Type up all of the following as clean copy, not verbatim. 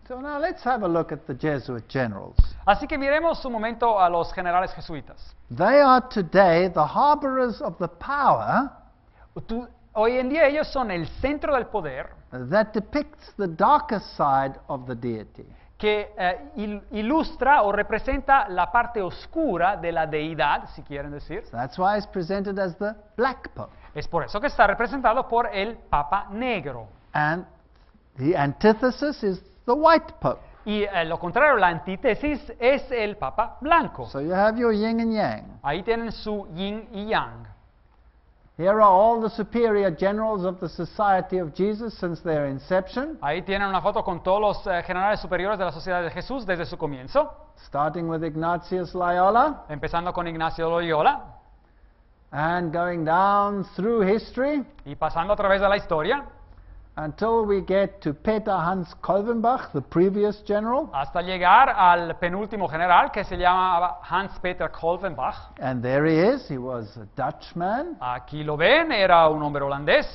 So now let's have a look at the Jesuit generals. Así que miremos un momento a los generales jesuitas. They are today the harborers of the power Hoy en día ellos son el centro del poder that depicts the darker side of the deity. que ilustra o representa la parte oscura de la deidad, si quieren decir. So that's why it's presented as the Black Pope. Es por eso que está representado por el Papa Negro. And the antithesis is the White Pope. Y lo contrario, la antítesis es el Papa Blanco. So you have your yin and yang. Ahí tienen su yin y yang. Here are all the superior generals of the Society of Jesus since their inception, Ahí tienen una foto con todos los generales superiores de la Sociedad de Jesús desde su comienzo, starting with Ignatius Loyola empezando con Ignacio Loyola and going down through history y pasando a través de la historia until we get to Peter Hans Kolvenbach, the previous general. hasta llegar al penúltimo general que se llamaba Hans-Peter Kolvenbach. And there he is. He was a Dutchman. Aquí lo ven, era un hombre holandés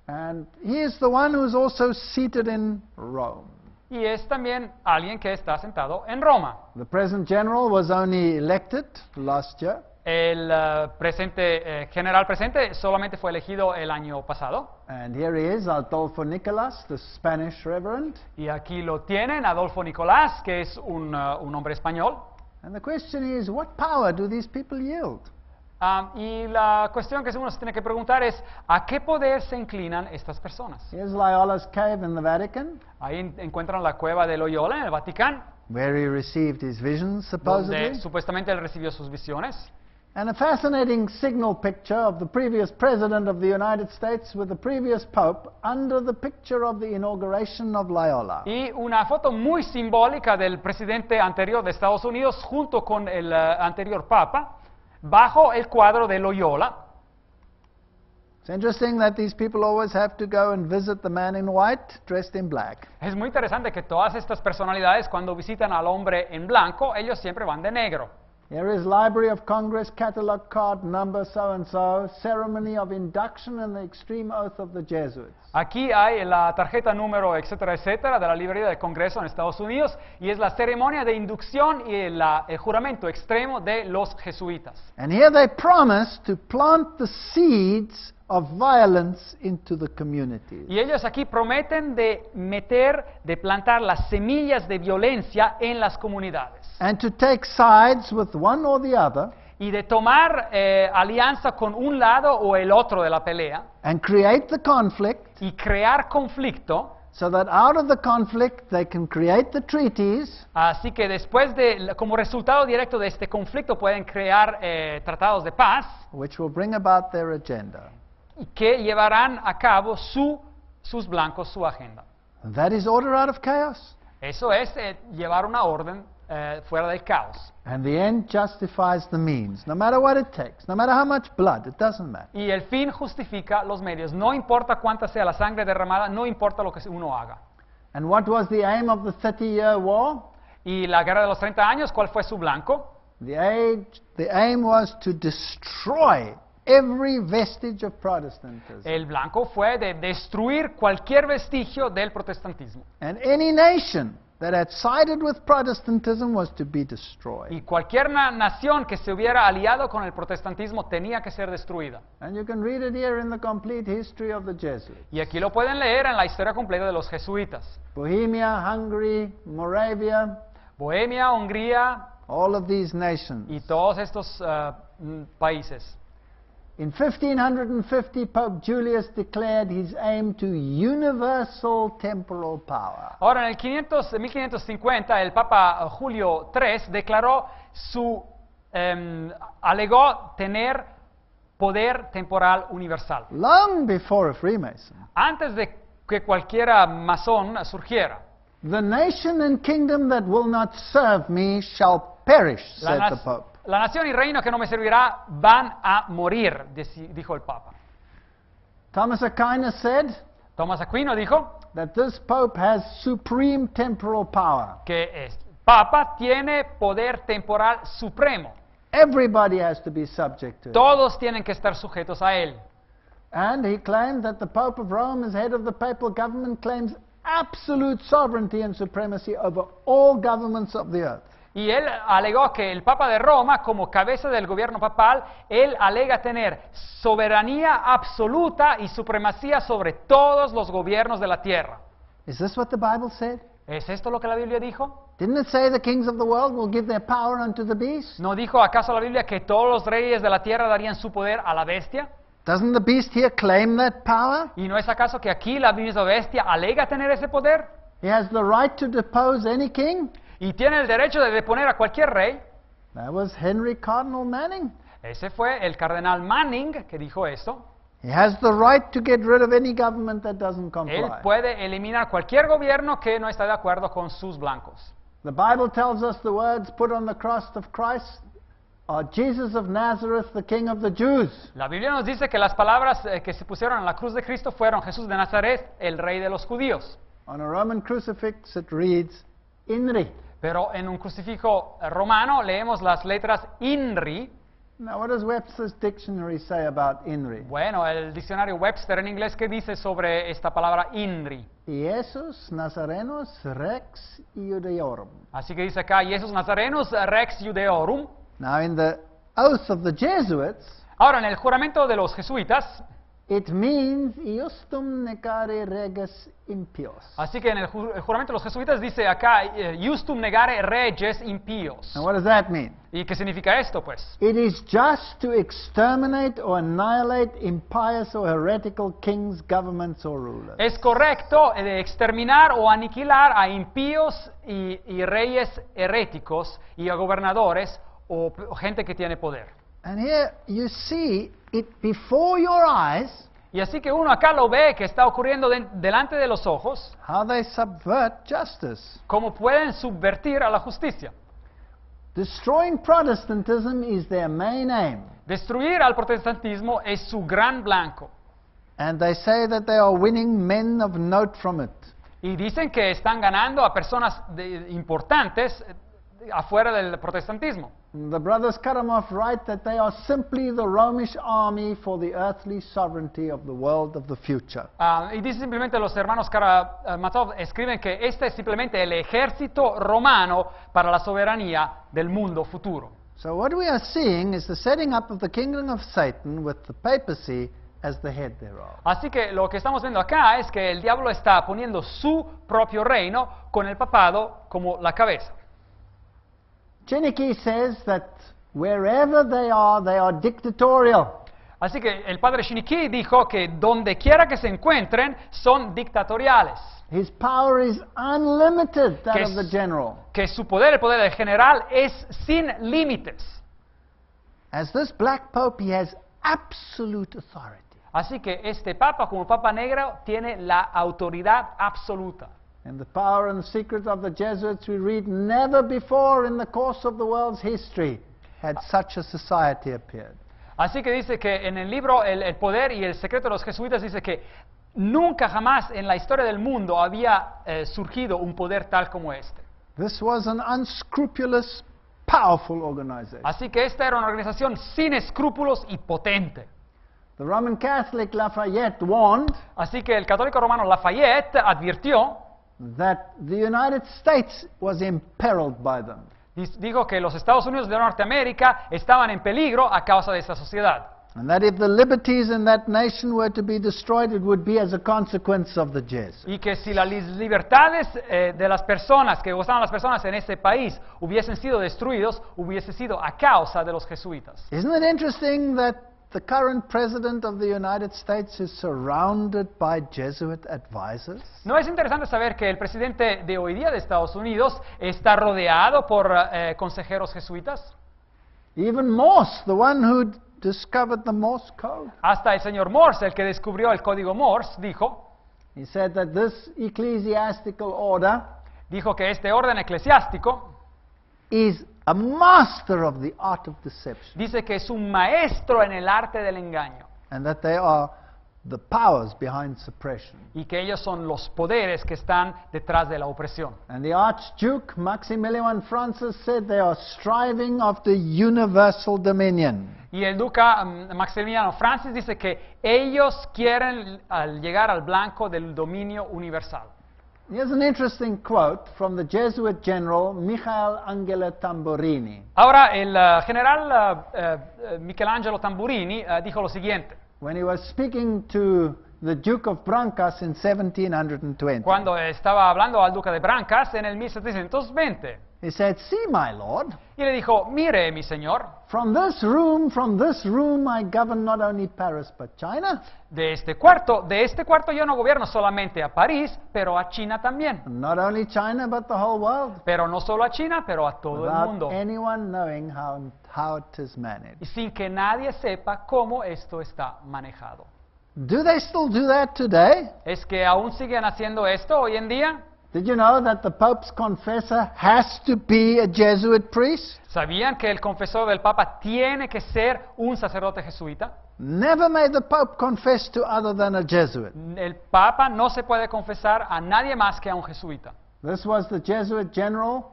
And he is the one who is also seated in Rome. y es también alguien que está sentado en Roma. The present general was only elected last year. El general presente solamente fue elegido el año pasado. And here he is, Adolfo Nicolas, the Spanish reverend. Y aquí lo tienen, Adolfo Nicolás, que es un hombre español. And the question is, what power do these people yield? Y la cuestión que uno se tiene que preguntar es, ¿a qué poder se inclinan estas personas? Here's Loyola's cave in the Vatican, Ahí encuentran la cueva de Loyola en el Vaticano, where he received his visions, donde supposedly. supuestamente él recibió sus visiones. And a fascinating signal picture of the previous president of the United States with the previous pope under the picture of the inauguration of Loyola. Y una foto muy simbólica del presidente anterior de Estados Unidos junto con el anterior papa, bajo el cuadro de Loyola. It's interesting that these people always have to go and visit the man in white dressed in black. Es muy interesante que todas estas personalidades, cuando visitan al hombre en blanco, ellos siempre van de negro. Here is Library of Congress, catalog card number so-and-so, ceremony of induction and the extreme oath of the Jesuits. Aquí hay la tarjeta número, etcétera, etcétera, de la librería del Congreso en Estados Unidos, y es la ceremonia de inducción y el juramento extremo de los jesuitas. And here they promise to plant the seeds of violence into the communities. Y ellos aquí prometen de plantar las semillas de violencia en las comunidades. And to take sides with one or the other Y de tomar alianza con un lado o el otro de la pelea, and create the conflict y crear conflicto, so that out of the conflict they can create the treaties así que después como resultado directo de este conflicto pueden crear tratados de paz, which will bring about their agenda. y que llevarán a cabo sus blancos, su agenda. And that is order out of chaos. Eso es llevar una orden fuera del caos. And the end justifies the means, no matter what it takes, no matter how much blood, it doesn't matter. Y el fin justifica los medios. No importa cuánta sea la sangre derramada, no importa lo que uno haga. And what was the aim of the 30-year war? Y la guerra de los 30 años, ¿cuál fue su blanco? The aim was to destroy every vestige of Protestantism. El blanco fue de destruir cualquier vestigio del protestantismo. And any nation that had sided with Protestantism was to be destroyed. Y cualquier nación que se hubiera aliado con el protestantismo tenía que ser destruida. And you can read it here in the complete history of the Jesuits. Y aquí lo pueden leer en la historia completa de los jesuitas. Bohemia, Hungary, Moravia, Bohemia, Hungría all of these nations. y todos estos países. In 1550, Pope Julius declared his aim to universal temporal power. Ahora, en 1550, el Papa Julio III declaró alegó tener poder temporal universal. Long before a Freemason. Antes de que cualquier masón surgiera. The nation and kingdom that will not serve me shall perish, said the Pope. La nación y reino que no me servirá van a morir, dijo el Papa. Thomas Aquinas said Tomás Aquino dijo that this Pope has supreme temporal power. que el Papa tiene poder temporal supremo. Everybody has to be subject to it. Todos tienen que estar sujetos a él. And he claimed that the Pope of Rome, as head of the papal government, claims absolute sovereignty and supremacy over all governments of the earth. Y él alegó que el Papa de Roma, como cabeza del gobierno papal, él alega tener soberanía absoluta y supremacía sobre todos los gobiernos de la tierra. Is this what the Bible said? ¿Es esto lo que la Biblia dijo? Didn't it say the kings of the world will give their power unto the beast? ¿No dijo acaso la Biblia que todos los reyes de la tierra darían su poder a la bestia? Doesn't the beast here claim that power? ¿Y no es acaso que aquí la misma bestia alega tener ese poder? He has the right to depose any king? Y tiene el derecho de deponer a cualquier rey. That was Henry Cardinal Manning. Ese fue el cardenal Manning que dijo eso. He has the right to get rid of any government that doesn't comply. Él puede eliminar cualquier gobierno que no está de acuerdo con sus blancos. The Bible tells us the words put on the cross of Christ are Jesus of Nazareth, the King of the Jews. La Biblia nos dice que las palabras que se pusieron en la cruz de Cristo fueron Jesús de Nazaret, el rey de los judíos. On a Roman crucifix it reads INRI. Pero en un crucifijo romano leemos las letras INRI. Now what does Webster's dictionary say about INRI? Bueno, el diccionario Webster en inglés, ¿qué dice sobre esta palabra INRI? Iesus Nazarenos Rex Iudeorum. Así que dice acá, Iesus Nazarenus Rex Judeorum. Now in the oath of the Jesuits, Ahora, en el juramento de los jesuitas, it means iustum negare reges impios. así que en el juramento de los jesuitas dice acá, Justum negare reges impios. Now what does that mean? ¿Y qué significa esto, pues? It is just to exterminate or annihilate impious or heretical kings, governments or rulers. Es correcto de exterminar o aniquilar a impíos y reyes heréticos y a gobernadores o gente que tiene poder. And here you see it before your eyes, Y así que uno acá lo ve que está ocurriendo delante de los ojos, how they subvert justice. cómo pueden subvertir a la justicia. Destroying Protestantism is their main aim. Destruir al protestantismo es su gran blanco. And they say that they are winning men of note from it. Y dicen que están ganando a personas importantes afuera del protestantismo. The brothers Karamov write that they are simply the Romish army for the earthly sovereignty of the world of the future. Y dice simplemente los hermanos Karamazov escriben que este es simplemente el ejército romano para la soberanía del mundo futuro. So what we are seeing is the setting up of the kingdom of Satan with the papacy as the head thereof. Así que lo que estamos viendo acá es que el diablo está poniendo su propio reino con el papado como la cabeza. Chiniki says that wherever they are dictatorial. Así que el padre Shiniki dijo que donde quiera que se encuentren son dictatoriales. His power is unlimited, that Que of the general. Que su poder, el poder del general, es sin límites. As this black pope, he has absolute authority. Así que este papa, como papa negro, tiene la autoridad absoluta. And the power and the secret of the Jesuits we read, never before in the course of the world's history had such a society appeared. Así que dice que en el libro el poder y el secreto de los jesuitas dice que nunca jamás en la historia del mundo había surgido un poder tal como este. This was an unscrupulous, powerful organization. Así que esta era una organización sin escrúpulos y potente. The Roman Catholic Lafayette warned Así que el católico romano Lafayette advirtió that the United States was imperiled by them. Dijo que los Estados Unidos de Norteamérica estaban en peligro a causa de esta sociedad. And that if the liberties in that nation were to be destroyed, it would be as a consequence of the Jesuits. Y que si las libertades de las personas, que gozaban las personas en ese país, hubiesen sido destruidos, hubiese sido a causa de los jesuitas. Isn't it interesting that the current president of the United States is surrounded by Jesuit advisors? ¿No es interesante saber que el presidente de hoy día de Estados Unidos está rodeado por consejeros jesuitas? Even Morse, the one who discovered the Morse code. Hasta el señor Morse, el que descubrió el código Morse, dijo He said that this ecclesiastical order que este orden eclesiástico is a master of the art of deception, dice que es un maestro en el arte del engaño and that they are the powers behind suppression. y que ellos son los poderes que están detrás de la opresión. And the Archduke Maximilian Francis said they are striving after universal dominion. Y el duca Maximiliano Francis dice que ellos quieren llegar al blanco del dominio universal. Here's an interesting quote from the Jesuit general Michael Angelo Tamburini. Ahora, el general Michelangelo Tamburini dijo lo siguiente. When he was speaking to the Duke of Brancas in 1720. Cuando estaba hablando al duque de Brancas en el 1720. He said, "See, my lord, Y le dijo, mire, mi señor, from this room I govern not only Paris but China, de este cuarto yo no gobierno solamente a París, pero a China también. and not only China but the whole world, Pero no solo a China, pero a todo el without mundo. anyone knowing how it is managed." Y sin que nadie sepa cómo esto está manejado. Do they still do that today? ¿Es que aún siguen haciendo esto hoy en día? Did you know that the Pope's confessor has to be a Jesuit priest? ¿Sabían que el confesor del Papa tiene que ser un sacerdote jesuita? Never may the Pope confess to other than a Jesuit. El Papa no se puede confesar a nadie más que a un jesuita. This was the Jesuit general,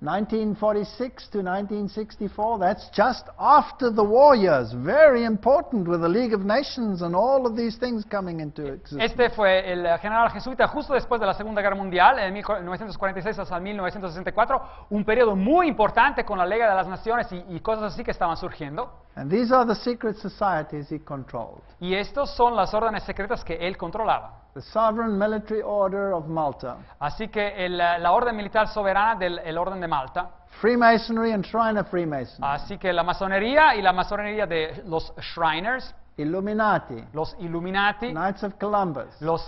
1946 to 1964. That's just after the war years. Very important with the League of Nations and all of these things coming into existence. Este fue el general jesuita justo después de la Segunda Guerra Mundial, en 1946 hasta 1964, un periodo muy importante con la Liga de las Naciones y cosas así que estaban surgiendo. And these are the secret societies he controlled. Y estos son las órdenes secretas que él controlaba. The Sovereign Military Order of Malta, Así que la orden militar soberana del Orden de Malta, Freemasonry and Shriner Freemasonry, así que la masonería y la masonería de los Shriners, Illuminati, los Illuminati, Knights of Columbus, los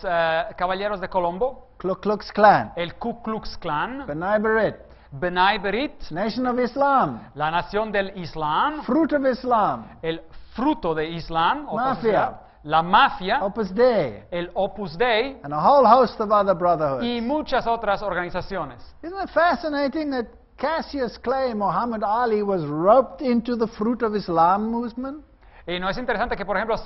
Caballeros de Colombo, Ku Klux Klan, el Ku Klux Klan, B'nai B'rith, B'nai B'rith, Nation of Islam, la nación del Islam, Fruit of Islam, el fruto de Islam, otra Mafia. sociedad, la mafia, Opus Dei, el Opus Dei and a whole host of other brotherhoods. y muchas otras organizaciones. Isn't it fascinating that Cassius Clay, Muhammad Ali, was roped into the Fruit of Islam movement? Y no es interesante que, por ejemplo,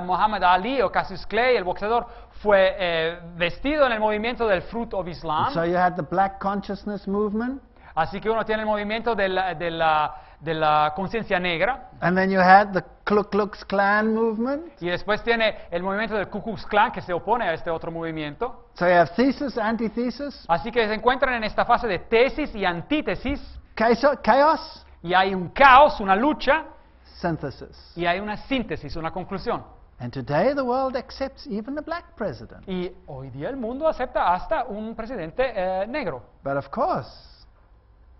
Muhammad Ali o Cassius Clay, el boxeador, fue vestido en el movimiento del Fruit of Islam. So you had the Black Consciousness movement, Así que uno tiene el movimiento de la conciencia negra, and then you had the Ku Klux Klan movement. y después tiene el movimiento del Ku Klux Klan que se opone a este otro movimiento. So you have thesis, antithesis, Así que se encuentran en esta fase de tesis y antítesis, chaos, y hay un caos, una lucha, synthesis. y hay una síntesis, una conclusión. And today the world accepts even a black president. Y hoy día el mundo acepta hasta un presidente negro. But of course,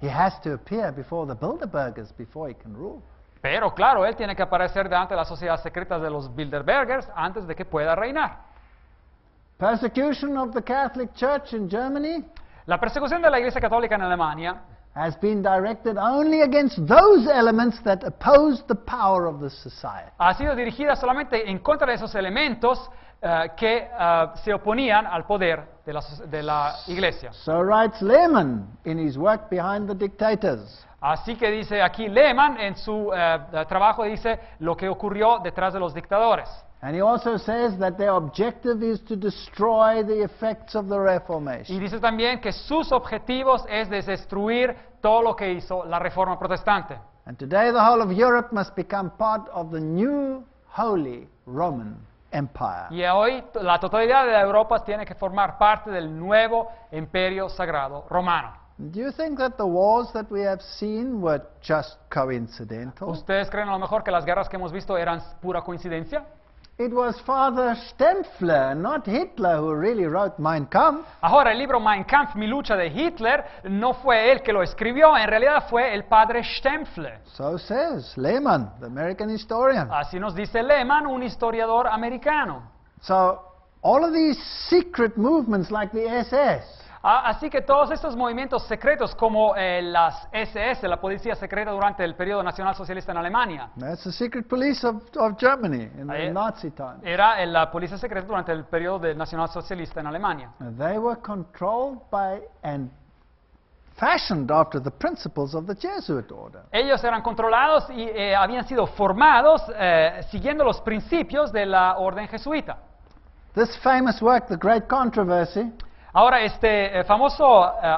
he has to appear before the Bilderbergers before he can rule. Pero claro, él tiene que aparecer delante de las sociedades secretas de los Bilderbergers antes de que pueda reinar. Persecution of the Catholic Church in Germany La persecución de la Iglesia Católica en Alemania has been directed only against those elements that oppose the power of the society. ha sido dirigida solamente en contra de esos elementos que se oponían al poder de la Iglesia. So writes Lehman in his work Behind the Dictators. Así que dice aquí Lehman en su trabajo, dice lo que ocurrió detrás de los dictadores. And he also says that their objective is to destroy the effects of the Y Reformation. dice también que sus objetivos es destruir todo lo que hizo la Reforma Protestante. And today the whole of Europe must become part of the new Holy Roman Empire. Y hoy la totalidad de Europa tiene que formar parte del nuevo imperio sagrado romano. Do you think that the wars that we have seen were just coincidental? ¿Ustedes creen a lo mejor que las guerras que hemos visto eran pura coincidencia? It was Father Stempfler, not Hitler, who really wrote Mein Kampf. Ahora, el libro Mein Kampf, Mi lucha de Hitler, no fue él que lo escribió, en realidad fue el padre Stempfler. So says Lehman, the American historian. Así nos dice Lehman, un historiador americano. So all of these secret movements like the SS, Así que todos estos movimientos secretos como las SS, la policía secreta durante el periodo nacional socialista en Alemania, that's the secret police of Germany in the Ahí- Nazi times. era la policía secreta durante el periodo del nacional socialista en Alemania. They were controlled by and fashioned after the principles of the Jesuit order. Ellos eran controlados y habían sido formados siguiendo los principios de la orden jesuita. This famous work, The Great Controversy, Ahora, este famoso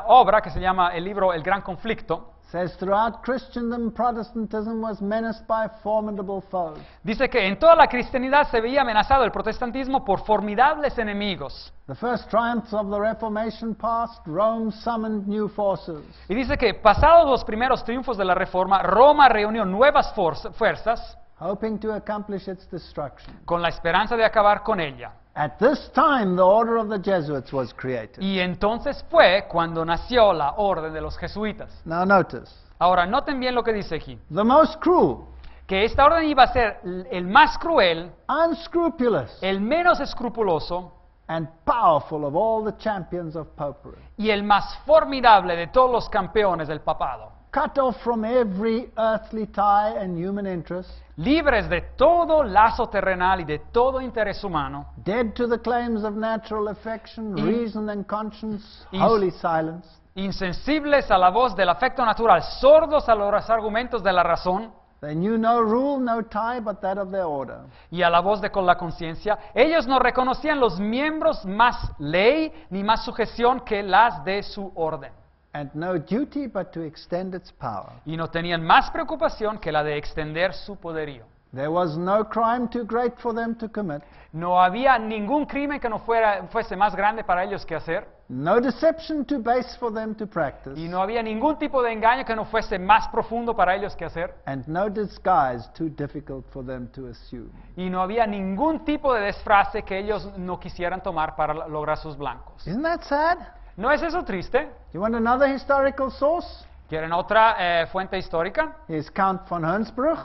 obra que se llama el libro El Gran Conflicto, Says throughout Christendom, Protestantism was menaced by formidable foes. Dice que en toda la cristianidad se veía amenazado el protestantismo por formidables enemigos. The first triumphs of the Reformation past, Rome summoned new forces. Y dice que pasados los primeros triunfos de la Reforma, Roma reunió nuevas fuerzas hoping to accomplish its destruction. con la esperanza de acabar con ella. At this time, the order of the Jesuits was created. Y entonces fue cuando nació la orden de los jesuitas. Now notice, Ahora, noten bien lo que dice aquí, the most cruel, que esta orden iba a ser el más cruel, unscrupulous, el menos escrupuloso and powerful of all the champions of popery. y el más formidable de todos los campeones del papado. Cut off from every earthly tie and human interest, Libres de todo lazo terrenal y de todo interés humano, dead to the claims of natural affection, reason and conscience, Ins- holy silence, insensibles a la voz del afecto natural, sordos a los argumentos de la razón they knew no rule, no tie but that of their order. y a la voz de con la conciencia, ellos no reconocían los miembros más ley ni más sujeción que las de su orden. And no duty but to extend its power. Y no tenían más preocupación que la de extender su poderío. There was no crime too great for them to commit, No había ningún crimen que no fuese más grande para ellos que hacer, no deception too base for them to practice, y no había ningún tipo de engaño que no fuese más profundo para ellos que hacer, and no disguise too difficult for them to assume. y no había ningún tipo de disfraz que ellos no quisieran tomar para lograr sus blancos. Isn't that sad? ¿No es eso triste? You want another historical source? ¿Quieren otra fuente histórica? Here's Count von Hernsbruch.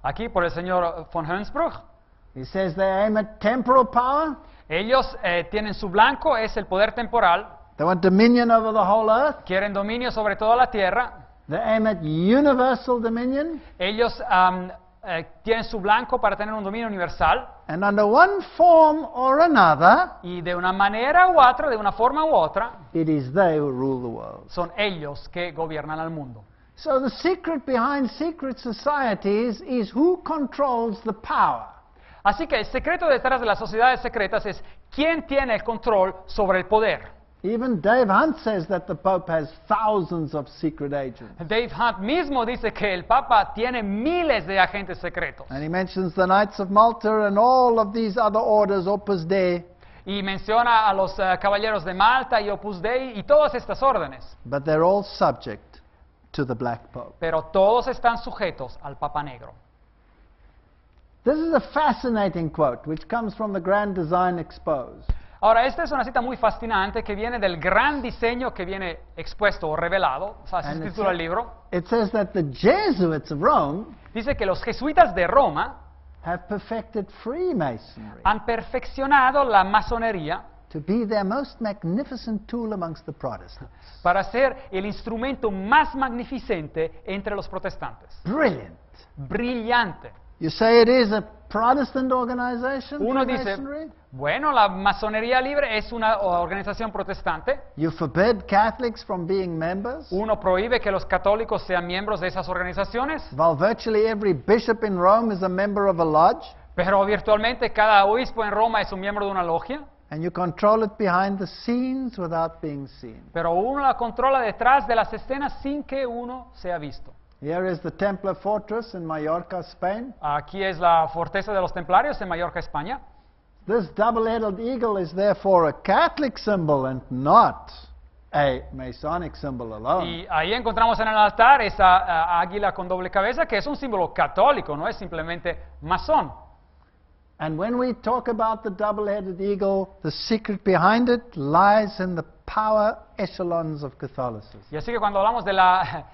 Aquí por el señor von Hernsbruch. He says they aim at temporal power. Ellos tienen su blanco, es el poder temporal. They want dominion over the whole earth. Quieren dominio sobre toda la tierra. They aim at universal dominion. Ellos tienen su blanco para tener un dominio universal. And under one form or another, Y de una manera u otra, de una forma u otra, it is they who rule the world. son ellos que gobiernan al mundo. So the secret behind secret societies is who controls the power. Así que el secreto detrás de las sociedades secretas es quién tiene el control sobre el poder. Even Dave Hunt says that the Pope has thousands of secret agents. Dave Hunt mismo dice que el Papa tiene miles de agentes secretos. And he mentions the Knights of Malta and all of these other orders, Opus Dei. Y menciona a los caballeros de Malta y Opus Dei y todas estas órdenes. But they're all subject to the Black Pope. Pero todos están sujetos al Papa Negro. This is a fascinating quote which comes from the Grand Design Exposed. Ahora, esta es una cita muy fascinante que viene del gran diseño que viene expuesto o revelado, o sea, así And se it titula sa- el libro. It says that the Jesuits of Rome Dice que los jesuitas de Roma have perfected Freemasonry han perfeccionado la masonería to be their most magnificent tool amongst the Protestants. para ser el instrumento más magnificente entre los protestantes. Brilliant. Brillante. You say it is a Protestant organization, Uno dice, Freemasonry? bueno, la masonería libre es una organización protestante. You forbid Catholics from being members? Uno prohíbe que los católicos sean miembros de esas organizaciones, While virtually every bishop in Rome is a member of a lodge? pero virtualmente cada obispo en Roma es un miembro de una logia, And you control it behind the scenes without being seen. pero uno la controla detrás de las escenas sin que uno sea visto. Here is the Templar Fortress in Mallorca, Spain. Aquí es la fortaleza de los templarios en Mallorca, España. This double-headed eagle is therefore a Catholic symbol and not a Masonic symbol alone. Y ahí encontramos en el altar esa águila con doble cabeza, que es un símbolo católico, no es simplemente masón. And when we talk about the double-headed eagle, the secret behind it lies in the power echelons of Catholicism. Y así que cuando hablamos de la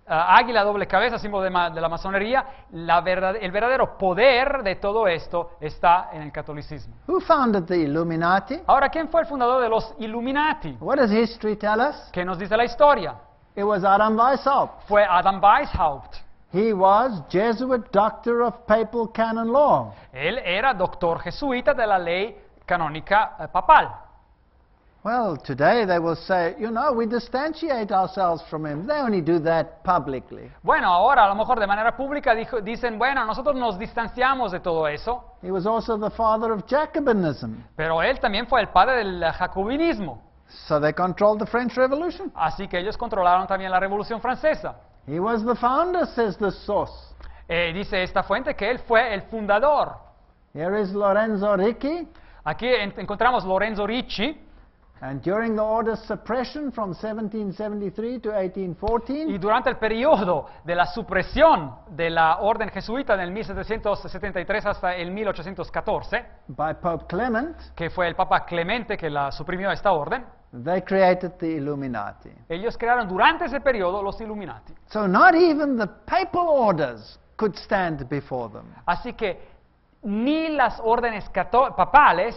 águila doble cabeza, símbolo de la masonería, el verdadero poder de todo esto está en el catolicismo. Who founded the Illuminati? Ahora, ¿quién fue el fundador de los Illuminati? What does history tell us? ¿Qué nos dice la historia? It was Adam Weishaupt. Fue Adam Weishaupt. He was Jesuit doctor of papal canon law. Él era doctor jesuita de la ley canónica papal. Well, today they will say, you know, we distantiate ourselves from him. They only do that publicly. Bueno, ahora a lo mejor de manera pública dicen, bueno, nosotros nos distanciamos de todo eso, He was also the father of Jacobinism. pero él también fue el padre del jacobinismo. So they controlled the French Revolution. Así que ellos controlaron también la Revolución Francesa. He was the founder, says this source. Dice esta fuente que él fue el fundador. Here is Lorenzo Ricci, Aquí encontramos Lorenzo Ricci, and during the order's suppression from 1773 to y 1814, durante el periodo de la supresión de la orden jesuita en el 1773 hasta el 1814, by Pope Clement, que fue el Papa Clemente que la suprimió esta orden, they created the Illuminati. ellos crearon durante ese periodo los Illuminati. So not even the papal orders could stand before them. Así que ni las órdenes papales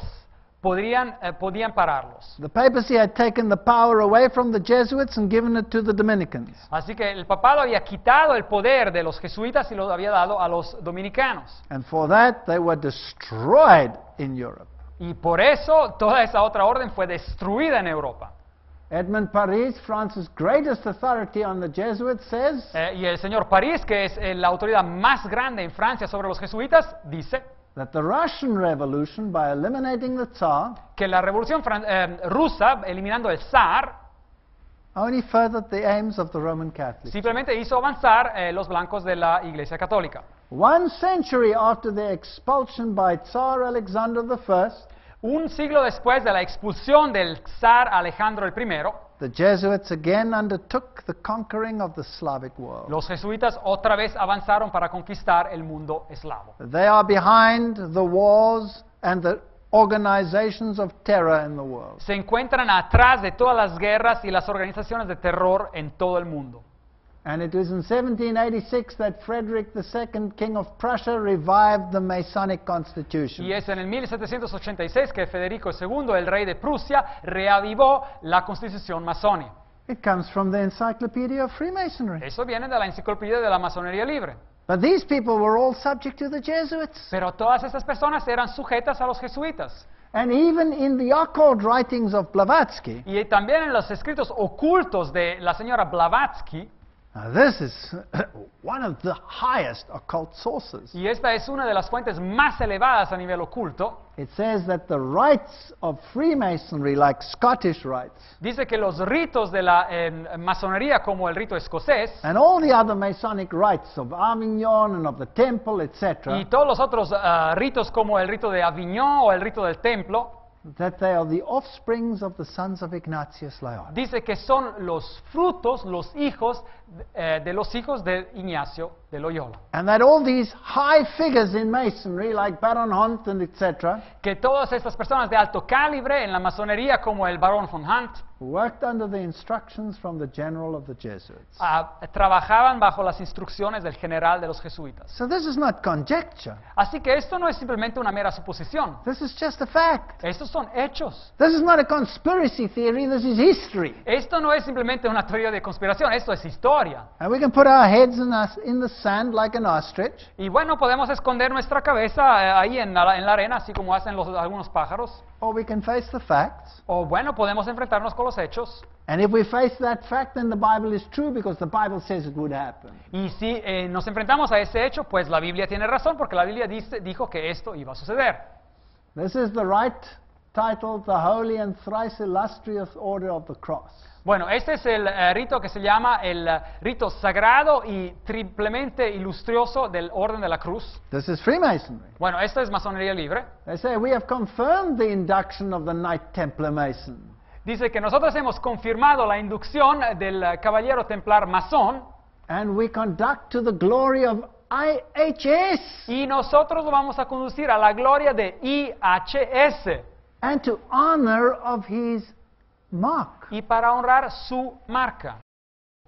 podían pararlos. The papacy had taken the power away from the Jesuits and given it to the Dominicans. Así que el papado había quitado el poder de los jesuitas y lo había dado a los dominicanos. And for that, they were destroyed in Europe. Y por eso toda esa otra orden fue destruida en Europa. Edmund Paris, France's greatest authority on the Jesuits, says Y el señor París, que es la autoridad más grande en Francia sobre los jesuitas, dice that the Russian Revolution, by eliminating the Tsar, que la revolución rusa, eliminando el zar, only furthered the aims of the Roman Catholics. simplemente hizo avanzar los blancos de la Iglesia Católica. 1 century after the expulsion by Tsar Alexander I, Un siglo después de la expulsión del zar Alejandro I, the Jesuits again undertook the conquering of the Slavic world. los jesuitas otra vez avanzaron para conquistar el mundo eslavo. They are behind the wars and the organizations of terror in the world. Se encuentran atrás de todas las guerras y las organizaciones de terror en todo el mundo. And it was in 1786 that Frederick II, King of Prussia, revived the Masonic Constitution. Y es en el 1786 que Federico II, el rey de Prusia, reavivó la constitución masónica. It comes from the Encyclopedia of Freemasonry. Eso viene de la enciclopedia de la masonería libre. But these people were all subject to the Jesuits. Pero todas estas personas eran sujetas a los jesuitas. And even in the occult writings of Blavatsky, Y también en los escritos ocultos de la señora Blavatsky, now this is one of the highest occult sources. y esta es una de las fuentes más elevadas a nivel oculto, It says that the rites of Freemasonry, like Scottish rites, dice que los ritos de la masonería, como el rito escocés, and all the other Masonic rites of Avignon and of the temple, y etc., todos los otros ritos como el rito de Avignon o el rito del templo, that they are the offsprings of the sons of Ignatius Loyola. dice que son los frutos, los hijos de los hijos de Ignacio de Loyola. And that all these high figures in Masonry, like Baron Hunt and etc., Que todas estas personas de alto calibre en la masonería, como el barón von Hunt, worked under the instructions from the general of the Jesuits. trabajaban bajo las instrucciones del general de los jesuitas. So this is not conjecture. Así que esto no es simplemente una mera suposición. This is just a fact. Estos son hechos. This is not a conspiracy theory, this is history. Esto no es simplemente una teoría de conspiración, esto es historia. And we can put our heads in the sand like an ostrich, Y bueno, podemos esconder nuestra cabeza ahí en la arena, así como hacen algunos pájaros. or we can face the facts. O bueno, podemos enfrentarnos con los hechos. And if we face that fact, then the Bible is true because the Bible says it would happen. Y si nos enfrentamos a ese hecho, pues la Biblia tiene razón, porque la Biblia dijo que esto iba a suceder. This is the right title, the Holy and Thrice Illustrious Order of the Cross. Bueno, este es el rito que se llama el rito sagrado y triplemente ilustrioso del Orden de la Cruz. This is Freemasonry. Bueno, esto es masonería libre. They say we have confirmed the induction of the Knight Templar Mason. Dice que nosotros hemos confirmado la inducción del caballero templar masón And we conduct to the glory of IHS y nosotros lo vamos a conducir a la gloria de IHS and to honor of his mark. y para honrar su marca.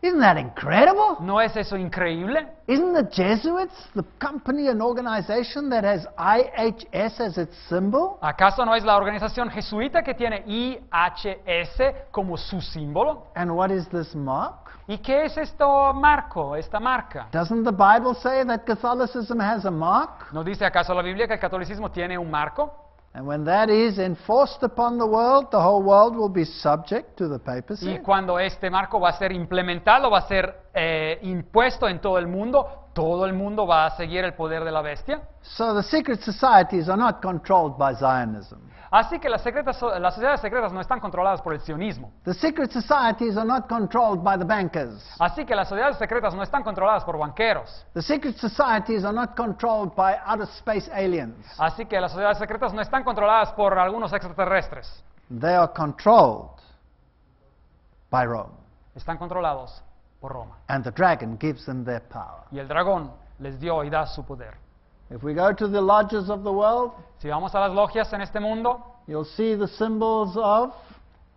Isn't that incredible? ¿No es eso increíble? Isn't the Jesuits the company and organization that has IHS as its symbol? ¿Acaso no es la organización jesuita que tiene IHS como su símbolo? And what is this mark? ¿Y qué es esta marca? Doesn't the Bible say that Catholicism has a mark? ¿No dice acaso la Biblia que el catolicismo tiene un marco? And when that is enforced upon the world will be subject to the papacy. Y cuando este marco va a ser implementado, va a ser impuesto en todo el mundo, todo el mundo va a seguir el poder de la bestia. So the secret societies are not controlled by Zionism. Así que las sociedades secretas no están controladas por el sionismo. The secret societies are not controlled by the bankers. Así que las sociedades secretas no están controladas por banqueros. The secret societies are not controlled by outer space aliens. Así que las sociedades secretas no están controladas por algunos extraterrestres. They are controlled by Rome. Están controlados por Roma. And the dragon gives them their power. Y el dragón les dio y da su poder. If we go to the lodges of the world, Si vamos a las logias en este mundo, you'll see the symbols of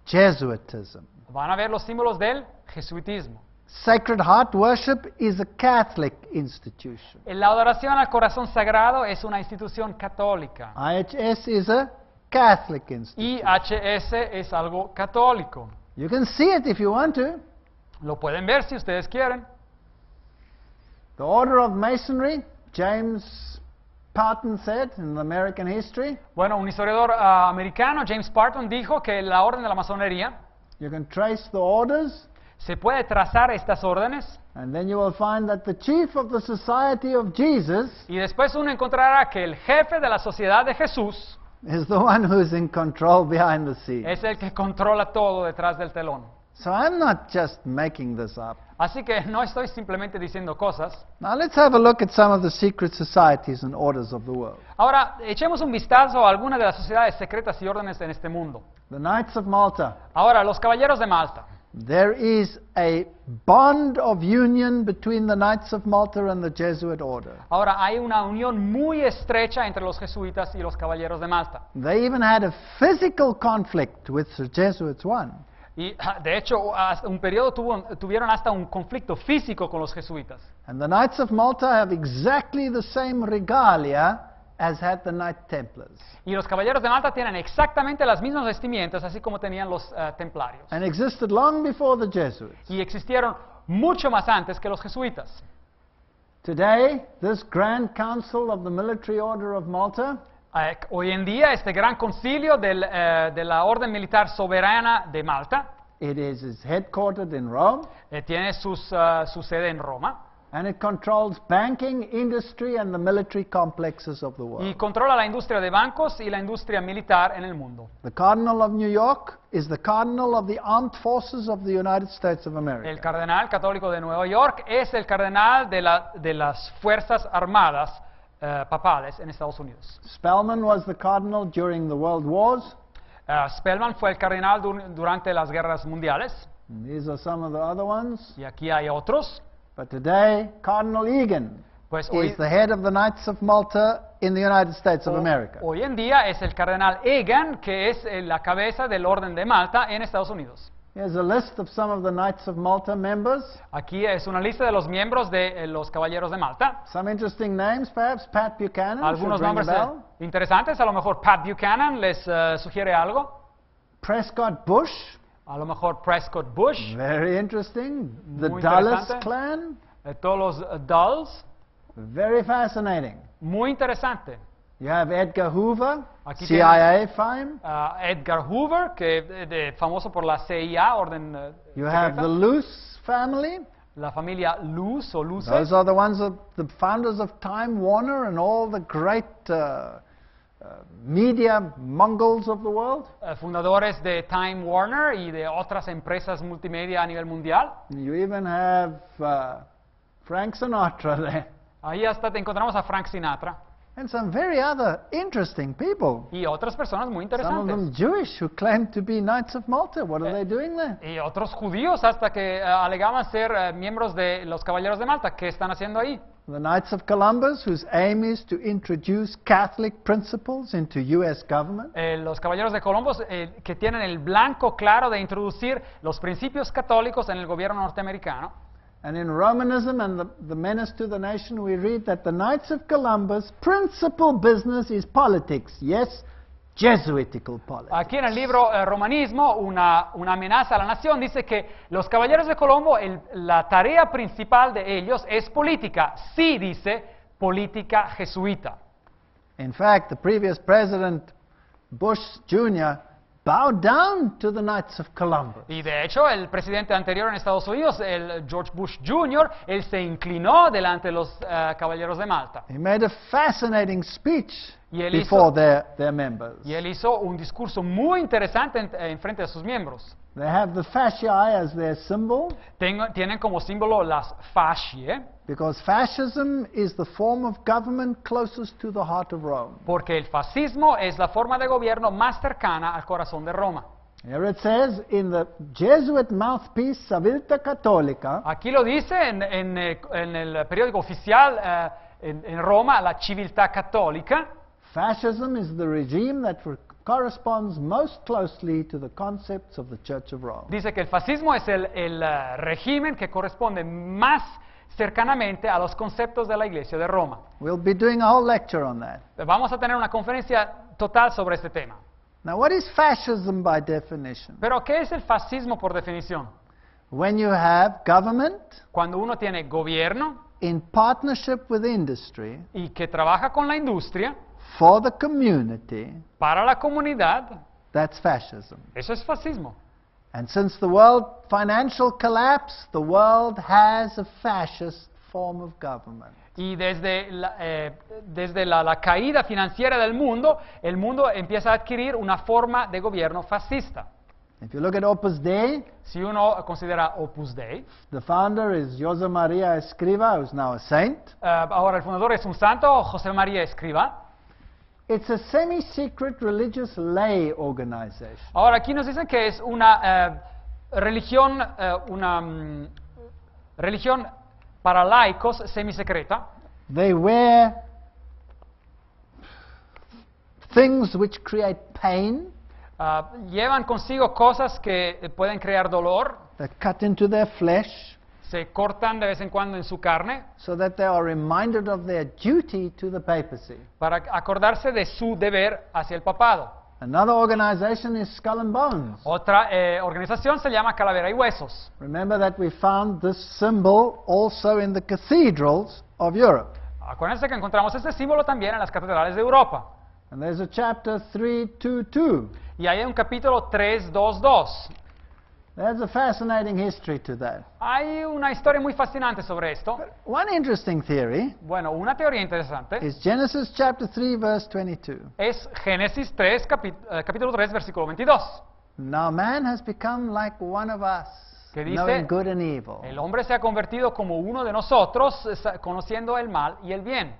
Jesuitism. van a ver los símbolos del jesuitismo. Sacred Heart Worship is a Catholic institution. La adoración al corazón sagrado es una institución católica. IHS is a Catholic institution. IHS es algo católico. You can see it if you want to. Lo pueden ver si ustedes quieren. The Order of Masonry, James Parton said in American history, Bueno, un historiador americano, James Parton, dijo que la orden de la masonería, you can trace the orders, se puede trazar estas órdenes and then you will find that the chief of the Society of Jesus y después uno encontrará que el jefe de la sociedad de Jesús is the one who's in control behind the scenes. es el que controla todo detrás del telón. So I'm not just making this up. Así que no estoy simplemente diciendo cosas. Now let's have a look at some of the secret societies and orders of the world. Ahora, echemos un vistazo a algunas de las sociedades secretas y órdenes en este mundo. The Knights of Malta. Ahora, los caballeros de Malta. There is a bond of union between the Knights of Malta and the Jesuit order. Ahora, hay una unión muy estrecha entre los jesuitas y los caballeros de Malta. They even had a physical conflict with the Jesuits one. Y de hecho, hasta un periodo tuvieron hasta un conflicto físico con los jesuitas. And the Knights of Malta have exactly the same regalia as had the Knight Templars. Y los caballeros de Malta tienen exactamente las mismas vestimientas, así como tenían los templarios. And existed long before the Jesuits. Y existieron mucho más antes que los jesuitas. Today, this Grand Council of the Military Order of Malta Hoy en día, este gran concilio de la Orden Militar Soberana de Malta is headquartered in Rome, tiene su sede en Roma and it controls banking, industry, and the military complexes of the y world. controla la industria de bancos y la industria militar en el mundo. The Cardinal of New York is the Cardinal of the Armed Forces of the United States of El America. cardenal católico de Nueva York es el cardenal de las Fuerzas Armadas papales en Estados Unidos. Spellman was the Cardinal during the World Wars. Spellman fue el cardenal durante las guerras mundiales, And these are some of the other ones. y aquí hay otros. But today, Cardinal Egan Pues hoy, is the head of the Knights of Malta in the United States of America. hoy en día es el cardenal Egan, que es la cabeza del Orden de Malta en Estados Unidos. Here's a list of some of the Knights of Malta members. Aquí es una lista de los miembros de los caballeros de Malta. Some interesting names, perhaps. Pat Buchanan. Algunos should ring a nombres bell. interesantes, a lo mejor Pat Buchanan les sugiere algo. Prescott Bush. A lo mejor Prescott Bush, Very interesting. The Muy Dulles interesante. clan. todos los Dulles, Very fascinating. muy interesante. You have Edgar Hoover, Aquí CIA fame. Edgar Hoover, que famoso por la CIA, orden You have secreta. the Luce family. La familia Luz o Luce. Those are the ones of the founders of Time Warner and all the great media mongols of the world. Fundadores de Time Warner y de otras empresas multimedia a nivel mundial. You even have Frank Sinatra there. Ahí hasta te encontramos a Frank Sinatra And some very other interesting people. y otras personas muy Some of them interesantes. Jewish who claim to be Knights of Malta. What are they doing there? Y otros judíos hasta que alegaban ser miembros de los Caballeros de Malta. ¿Qué están haciendo ahí? The Knights of Columbus, whose aim is to introduce Catholic principles into U.S. government. Los Caballeros de Colombo que tienen el blanco claro de introducir los principios católicos en el gobierno norteamericano. And in Romanism and the Menace to the Nation, we read that the Knights of Columbus' principal business is politics. Yes, Jesuitical politics. Aquí en el libro Romanismo, una amenaza a la nación, dice que los Caballeros de Colombo, la tarea principal de ellos es política. Sí, dice, política jesuita. In fact, the previous president, Bush Jr., bow down to the Knights of Columbus. Y de hecho, el presidente anterior en Estados Unidos, el George Bush Jr., él se inclinó delante de los caballeros de Malta. He made a fascinating speech Y él before their members. Y él hizo un discurso muy interesante en frente de sus miembros. They have the fasciae as their symbol, Tienen como símbolo las fascie, because fascism is the form of government closest to the heart of Rome. porque el fascismo es la forma de gobierno más cercana al corazón de Roma. Here it says, in the Jesuit mouthpiece Civiltà Cattolica, Aquí lo dice en el periódico oficial en Roma, la Civiltà Cattolica. fascism is the regime that corresponds most closely to the concepts of the Church of Rome. Dice que el fascismo es el régimen que corresponde más cercanamente a los conceptos de la Iglesia de Roma. We'll be doing a whole lecture on that. Vamos a tener una conferencia total sobre este tema. Now, what is fascism by definition? Pero, ¿qué es el fascismo por definición? When you have government Cuando uno tiene gobierno in partnership with industry y que trabaja con la industria for the community, para la comunidad, that's fascism. eso es fascismo. And since the world financial collapse, the world has a fascist form of government. Y desde la caída financiera del mundo, el mundo empieza a adquirir una forma de gobierno fascista. If you look at Opus Dei, Si uno considera Opus Dei, the founder is José María Escrivá, who's now a saint. ahora el fundador es un santo, José María Escrivá. It's a semi-secret religious lay organization. Ahora aquí nos dicen que es una religión para laicos semisecreta. They wear things which create pain, Llevan consigo cosas que pueden crear dolor, that cut into their flesh, se cortan de vez en cuando en su carne so that they are reminded of their duty to the papacy. para acordarse de su deber hacia el papado. Another organization is Skull and Bones. Otra organización se llama Calavera y Huesos. Remember that we found this symbol also in the cathedrals of Europe. Acuérdense que encontramos este símbolo también en las catedrales de Europa. And there's a chapter 322. Y hay un capítulo 3.2.2. There's a fascinating history to that. Hay una historia muy fascinante sobre esto. One interesting theory Bueno, una teoría interesante is Genesis chapter 3 verse 22. es Génesis 3, capítulo 3, versículo 22. Now man has become like one of us, Que dice, knowing good and evil. El hombre se ha convertido como uno de nosotros, conociendo el mal y el bien.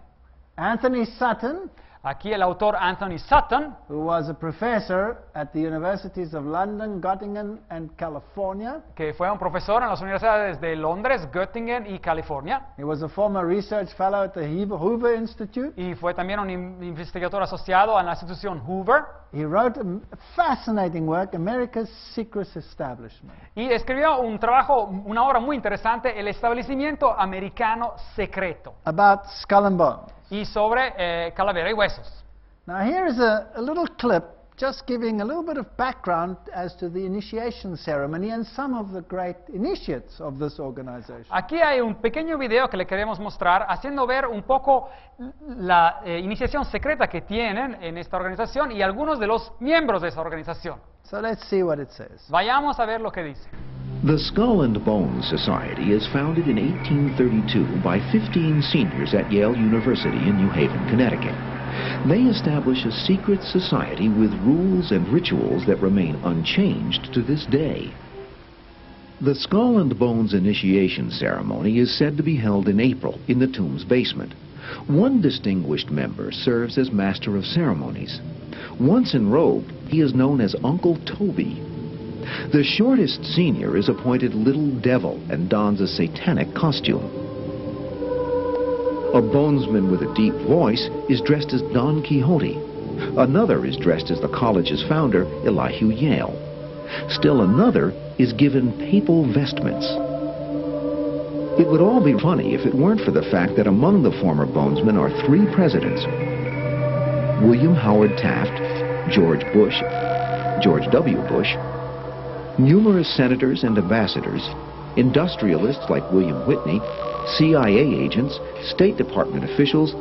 Anthony Sutton, Aquí el autor Anthony Sutton, who was a professor at the universities of London, Göttingen, and California. que fue un profesor en las universidades de Londres, Göttingen y California, He was a former research fellow at the Hoover Institute. y fue también un investigador asociado a la institución Hoover, He wrote a fascinating work, America's Secret Establishment. y escribió un trabajo, una obra muy interesante, El establecimiento americano secreto, About Skull and Bones. y sobre Calavera y Huesos. Now here is a little clip just giving a little bit of background as to the initiation ceremony and some of the great initiates of this organization. Aquí hay un pequeño video que le queremos mostrar, haciendo ver un poco la iniciación secreta que tienen en esta organización y algunos de los miembros de esa organización. So let's see what it says. Vayamos a ver lo que dice. The Skull and Bones Society is founded in 1832 by 15 seniors at Yale University in New Haven, Connecticut. They establish a secret society with rules and rituals that remain unchanged to this day. The Skull and Bones initiation ceremony is said to be held in April in the tomb's basement. One distinguished member serves as master of ceremonies. Once enrobed, he is known as Uncle Toby. The shortest senior is appointed Little Devil and dons a satanic costume. A bonesman with a deep voice is dressed as Don Quixote. Another is dressed as the college's founder, Elihu Yale. Still another is given papal vestments. It would all be funny if it weren't for the fact that among the former bonesmen are 3 presidents: William Howard Taft, George Bush, George W. Bush, numerous senators and ambassadors, industrialists like William Whitney, CIA agents, State Department officials,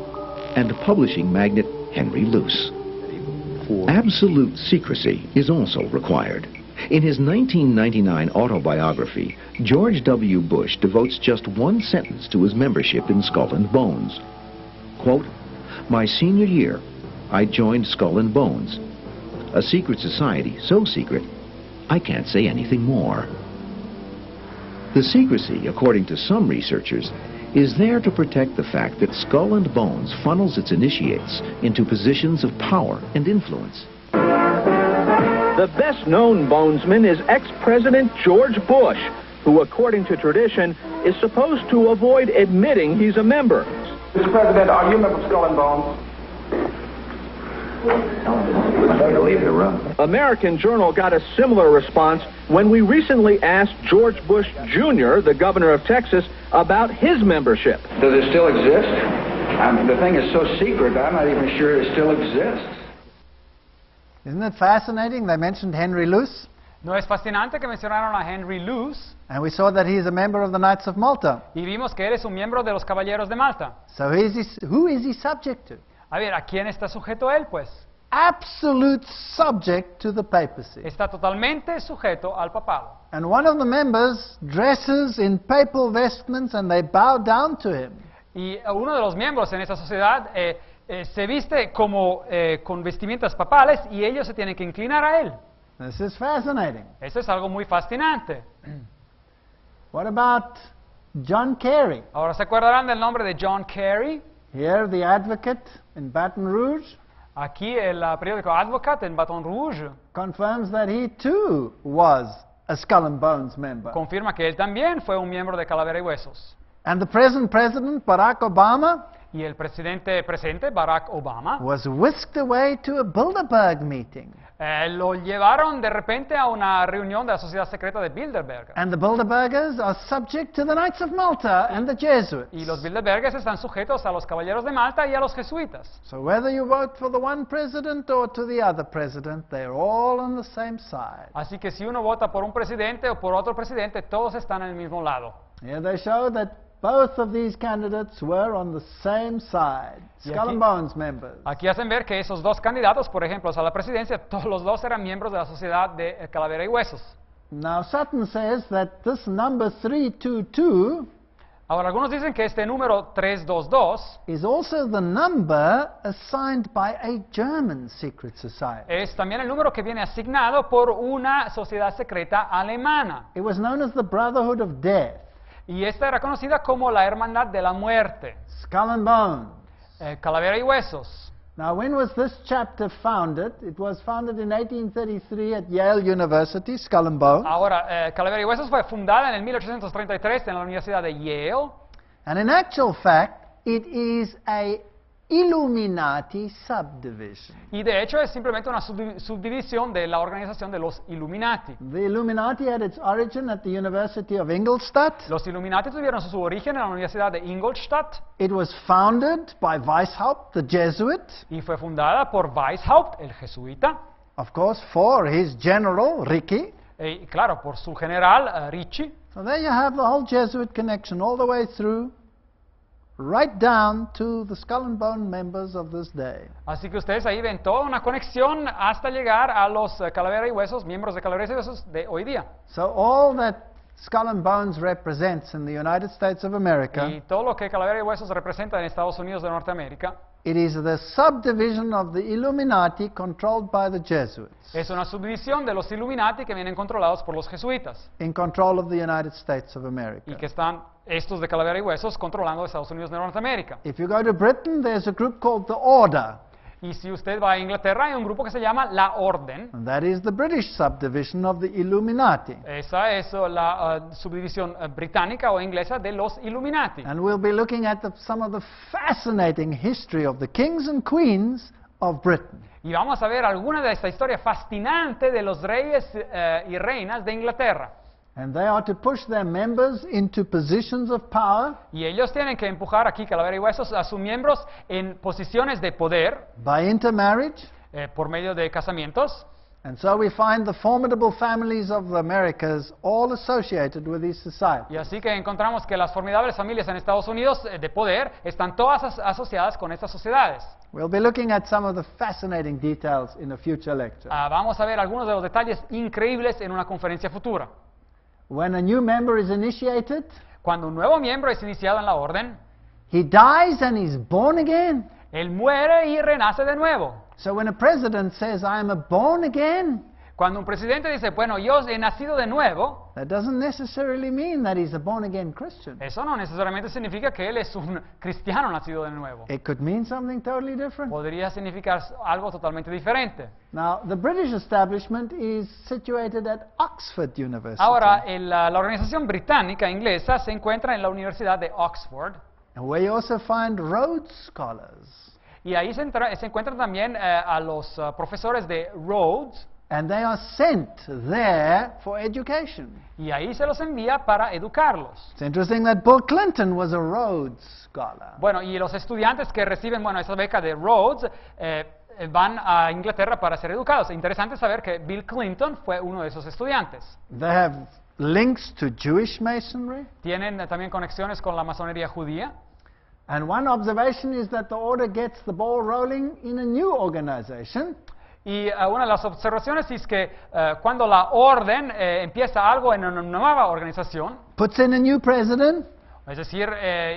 and publishing magnate Henry Luce. poor. Absolute secrecy is also required. In his 1999 autobiography, George W. Bush devotes just one sentence to his membership in Skull and Bones. Quote, "My senior year, I joined Skull and Bones, a secret society so secret, I can't say anything more." The secrecy, according to some researchers, is there to protect the fact that Skull and Bones funnels its initiates into positions of power and influence. The best-known Bonesman is ex-President George Bush, who, according to tradition, is supposed to avoid admitting he's a member. Mr. President, are you a member of Skull and Bones? Leave the room. American Journal got a similar response when we recently asked George Bush Jr., the governor of Texas, about his membership. Does it still exist? The thing is so secret, I'm not even sure it still exists. Isn't it fascinating? They mentioned Henry Luce, ¿No es fascinante que mencionaron a Henry Luce? and we saw that he's a member of the Knights of Malta. Y vimos que él es un miembro de los Caballeros de Malta. So who is he subject to? A ver, ¿a quién está sujeto él? Pues Absolute subject to the papacy. está totalmente sujeto al papado. And one of the members dresses in papal vestments and they bow down to him. Y uno de los miembros en esta sociedad se viste como con vestimentas papales y ellos se tienen que inclinar a él. This is fascinating. Eso es algo muy fascinante. What about John Kerry? Ahora, ¿se acordarán del nombre de John Kerry? Here, the advocate in Baton Rouge Aquí el periódico Advocate en Baton Rouge confirms that he too was a Skull and Bones member. confirma que él también fue un miembro de Calavera y Huesos. And the present president, Barack Obama, Y el presidente presente, Barack Obama, was whisked away to a Bilderberg meeting. lo llevaron de repente a una reunión de la sociedad secreta de Bilderberg. And the Bilderbergers are subject to the Knights of Malta and the Jesuits. Y los Bilderbergers están sujetos a los Caballeros de Malta y a los Jesuitas. So whether you vote for the one president or to the other president, they're all on the same side. Así que si uno vota por un presidente o por otro presidente, todos están en el mismo lado. Here they show that both of these candidates were on the same side. Y Skull and Bones members. Aquí hacen ver que esos dos candidatos, por ejemplo, a la presidencia, todos los dos eran miembros de la sociedad de Calavera y Huesos. Now Sutton says that this number 322 Ahora, algunos dicen que este número 322 is also the number assigned by a German secret society. es también el número que viene asignado por una sociedad secreta alemana. It was known as the Brotherhood of Death. Y esta era conocida como la Hermandad de la Muerte, Skull and Bones. Calavera y Huesos. Now, when was this chapter founded? It was founded in 1833 at Yale University, Skull and Bones. Ahora, Calavera y Huesos fue fundada en el 1833 en la Universidad de Yale. And in actual fact, it is a Illuminati subdivision. Y de hecho es simplemente una subdivisión de la organización de los Illuminati. The Illuminati had its origin at the University of Ingolstadt. Los Illuminati tuvieron su origen en la Universidad de Ingolstadt It was founded by Weishaupt, the Jesuit, y fue fundada por Weishaupt, el jesuita, of course, for his general, Ricci. y claro, por su general, Ricci. So there you have the whole Jesuit connection all the way through, right down to the Skull and Bone members of this day. Así que ustedes ahí ven toda una conexión hasta llegar a los Calavera y Huesos, miembros de Calavera y Huesos de hoy día. So all that Skull and Bones represents in the United States of America, Y todo lo que Calavera y Huesos representa en Estados Unidos de Norteamérica it is the subdivision of the Illuminati controlled by the Jesuits, es una subdivisión de los Illuminati que vienen controlados por los jesuitas in control of the United States of y America. que están estos de Calavera y Huesos controlando Estados Unidos de Norteamérica. If you go to Britain, there's a group called the Order, Y si usted va a Inglaterra, hay un grupo que se llama La Orden. and that is the British subdivision of the Illuminati. Esa es la subdivisión británica o inglesa de los Illuminati. And we'll be looking at some of the fascinating history of the kings and queens of Britain. Y vamos a ver alguna de esta historia fascinante de los reyes y reinas de Inglaterra. And they are to push their members into positions of power Y ellos tienen que empujar aquí, Calavera y Huesos, a sus miembros en posiciones de poder by intermarriage. por medio de casamientos. And so we find the formidable families of the Americas all associated with these societies. Y así que encontramos que las formidables familias en Estados Unidos de poder están todas asociadas con estas sociedades. We'll be looking at some of the fascinating details in a future lecture. Vamos a ver algunos de los detalles increíbles en una conferencia futura. When a new member is initiated, Cuando un nuevo miembro es iniciado en la orden, he dies and is born again. él muere y renace de nuevo. So when a president says, I am a born again, Cuando un presidente dice, bueno, yo he nacido de nuevo, that doesn't necessarily mean that he's a born again Christian. eso no necesariamente significa que él es un cristiano nacido de nuevo. It could mean something totally different. Podría significar algo totalmente diferente. Now, the British establishment is situated at Oxford University. Ahora, la organización británica inglesa se encuentra en la Universidad de Oxford. where you also find Rhodes Scholars. Y ahí se encuentran también a los profesores de Rhodes. And they are sent there for education. Y ahí se los envía para educarlos. It's interesting that Bill Clinton was a Rhodes Scholar. Bueno, y los estudiantes que reciben, bueno, esa beca de Rhodes van a Inglaterra para ser educados. Interesante saber que Bill Clinton fue uno de esos estudiantes. They have links to Jewish Masonry. Tienen también conexiones con la masonería judía. And one observation is that the order gets the ball rolling in a new organization. Y una de las observaciones es que cuando la orden empieza algo en una nueva organización, puts in a new president, es decir,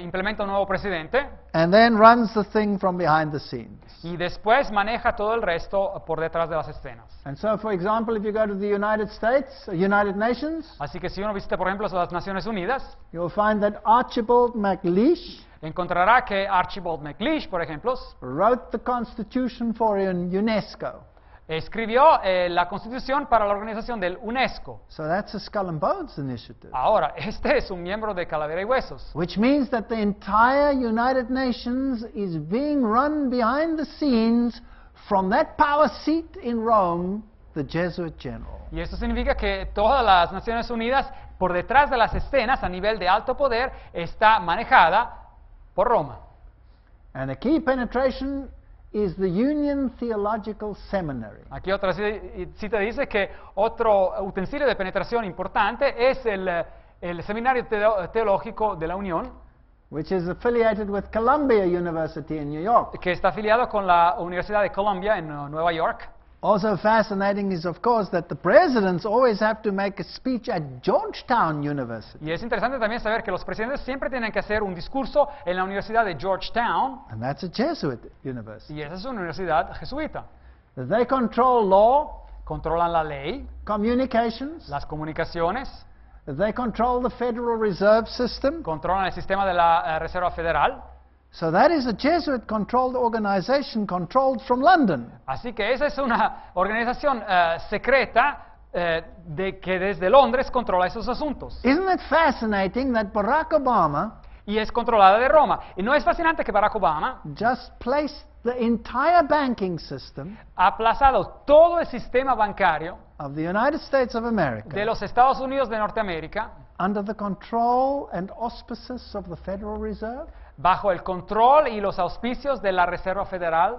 implementa un nuevo presidente, and then runs the thing from behind the scenes. y después maneja todo el resto por detrás de las escenas. And so, for example, if you go to the United States, United Nations, Así que si uno visita, por ejemplo, las Naciones Unidas, you'll find that Archibald MacLeish encontrará que Archibald MacLeish, por ejemplo, wrote the Constitution for UNESCO. escribió la Constitución para la organización del UNESCO. So that's a Skull and Bones initiative. Ahora, este es un miembro de Calavera y Huesos. Which means that the entire United Nations is being run behind the scenes from that power seat in Rome, the Jesuit general. Y esto significa que todas las Naciones Unidas, por detrás de las escenas, a nivel de alto poder, está manejada por Roma. And a key penetration is the Union Theological Seminary. Aquí otra cita dice que otro utensilio de penetración importante es el Seminario Teológico de la Unión, which is affiliated with Columbia University in New York. que está afiliado con la Universidad de Columbia en Nueva York. Also fascinating is, of course, that the presidents always have to make a speech at Georgetown University. Y es interesante también saber que los presidentes siempre tienen que hacer un discurso en la Universidad de Georgetown, And that's a Jesuit university. y esa es una universidad jesuita. They control law, Controlan la ley, communications, las comunicaciones, they control the Federal Reserve System. controlan el sistema de la Reserva Federal. So that is a Jesuit-controlled organization controlled from London. Así que esa es una organización secreta de que desde Londres controla esos asuntos. Isn't it fascinating that Barack Obama Y es controlada de Roma. Y no es fascinante que Barack Obama just placed the entire banking system ha aplazado todo el sistema bancario of the United States of de America los Estados Unidos de Norteamérica under the control and auspices of the Federal Reserve? bajo el control y los auspicios de la Reserva Federal?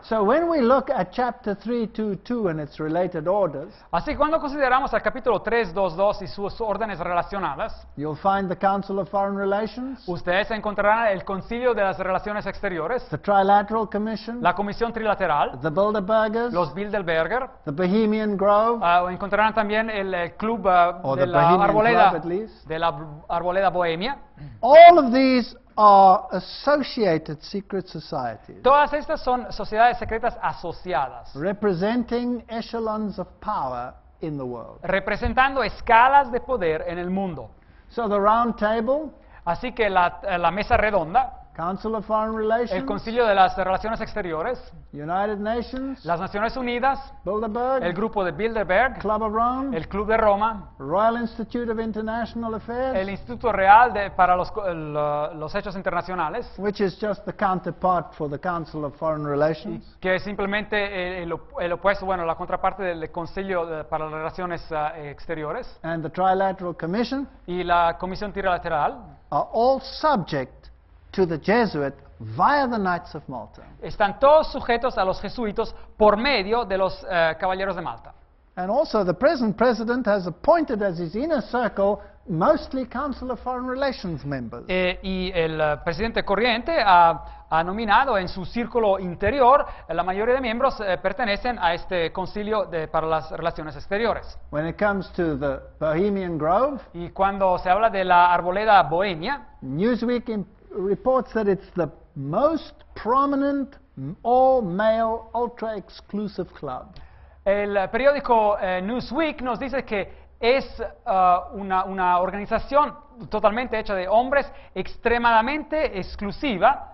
So when we look at chapter 322 and its related orders, Así que cuando consideramos el capítulo 322 y sus órdenes relacionadas, you'll find the Council of Foreign Relations, ustedes encontrarán el Concilio de las Relaciones Exteriores, the Trilateral Commission, la Comisión Trilateral, the Bilderbergers, los Bilderberger, the Bohemian Grove, encontrarán también el club or de the la Bohemian Arboleda, Club at least. de la Arboleda Bohemia. All of these are associated secret societies, Todas estas son sociedades secretas asociadas, representing echelons of power in the world. representando escalas de poder en el mundo. So the Round Table, Así que la mesa redonda, Council of Foreign el Relations, Concilio de las Relaciones Exteriores, United Nations, las Naciones Unidas, Bilderberg, el grupo de Bilderberg, Club of Rome, el Club de Roma, Royal Institute of International Affairs, el Instituto Real para los Hechos Internacionales, which is just the counterpart for the Council of Foreign Relations, que es simplemente el opuesto, bueno, la contraparte del Concilio para las Relaciones Exteriores, and the Trilateral Commission, y la Comisión Trilateral, are all subject to the Jesuit via the Knights of Malta. están todos sujetos a los jesuitas por medio de los Caballeros de Malta. And also the present president has appointed as his inner circle mostly Council of Foreign Relations members. Y el presidente corriente ha nominado en su círculo interior, la mayoría de miembros pertenecen a este concilio para las relaciones exteriores. When it comes to the Bohemian Grove, Y cuando se habla de la arboleda bohemia, Newsweek reports that it's the most prominent all-male, ultra-exclusive club. el periódico Newsweek nos dice que es una organización totalmente hecha de hombres, extremadamente exclusiva,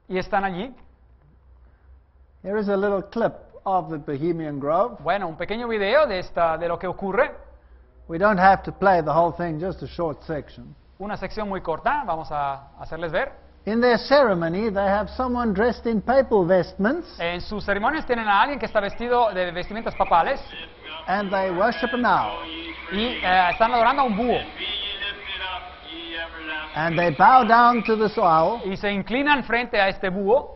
y están allí. Here is a little clip of the Bohemian Grove. Bueno, un pequeño video de lo que ocurre, We don't have to play the whole thing, just a short section. una sección muy corta, vamos a hacerles ver. In their ceremony, they have someone dressed in papal vestments, En sus ceremonias tienen a alguien que está vestido de vestimentas papales and they worship an owl. y están adorando a un búho And they bow down to this owl, y se inclinan frente a este búho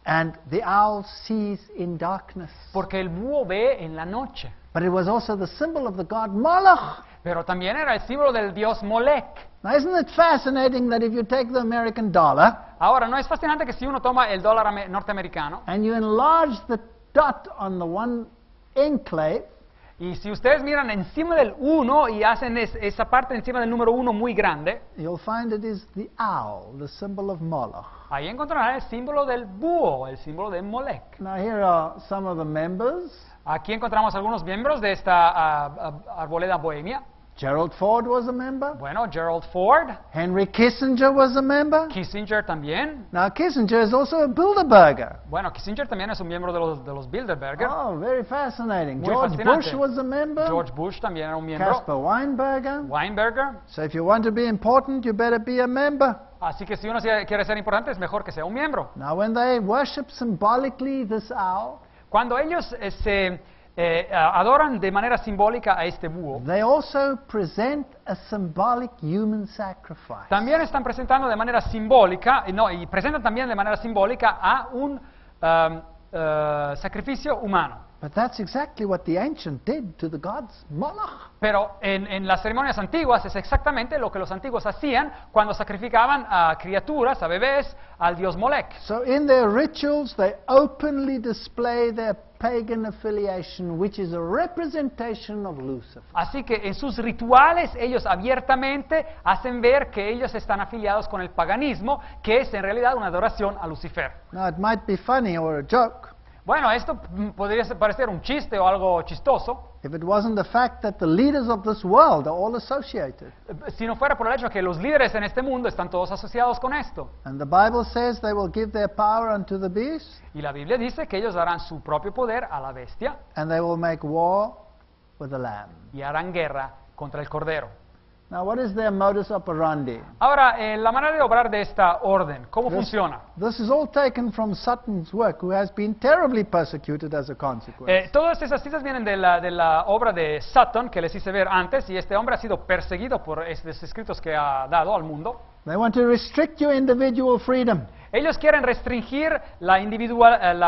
and the owl sees in darkness. porque el búho ve en la noche. But it was also the symbol of the god Moloch. Pero también era el símbolo del dios Molech. Now, isn't it fascinating that if you take the American dollar Ahora, ¿no es fascinante que si uno toma el dólar norteamericano and you enlarge the dot on the one enclave, y si ustedes miran encima del 1 y hacen esa parte encima del número 1 muy grande, you'll find it is the owl, the symbol of Moloch. ahí encontrarán el símbolo del búho, el símbolo de Molech. Now, here are some of the members. Aquí encontramos algunos miembros de esta arboleda bohemia. Gerald Ford was a member. Bueno, Gerald Ford, Henry Kissinger was a member. Kissinger también. Now, Kissinger is also a Bilderberger. Bueno, Kissinger también es un miembro de los Bilderberger. Oh, very fascinating. Muy George fascinante. Bush was a member. George Bush también era un miembro. Caspar Weinberger. Weinberger. So if you want to be important, you better be a member. Así que si uno quiere ser importante, es mejor que sea un miembro. Now, when they worship symbolically this owl, Cuando ellos adoran de manera simbólica a este búho, they also present a symbolic human sacrifice. también están presentando de manera simbólica, y presentan también de manera simbólica a un sacrificio humano. But that's exactly what the ancient did to the gods Moloch. Pero en las ceremonias antiguas es exactamente lo que los antiguos hacían cuando sacrificaban a criaturas, a bebés, al dios Molech. So in their rituals, they openly display their pagan affiliation, which is a representation of Lucifer. Así que en sus rituales ellos abiertamente hacen ver que ellos están afiliados con el paganismo, que es en realidad una adoración a Lucifer. Now, it might be funny or a joke Bueno, esto podría parecer un chiste o algo chistoso, if it wasn't the fact that the leaders of this world are all associated. si no fuera por el hecho de que los líderes en este mundo están todos asociados con esto. And the Bible says they will give their power unto the beast, Y la Biblia dice que ellos darán su propio poder a la bestia and they will make war with the Lamb. y harán guerra contra el cordero. Now, what is their modus operandi? Ahora, la manera de obrar de esta orden, ¿cómo funciona? This is all taken from Sutton's work, who has been terribly persecuted as a consequence. Todas esas citas vienen de la obra de Sutton, que les hice ver antes, y este hombre ha sido perseguido por estos escritos que ha dado al mundo. They want to restrict your individual freedom. Ellos quieren restringir la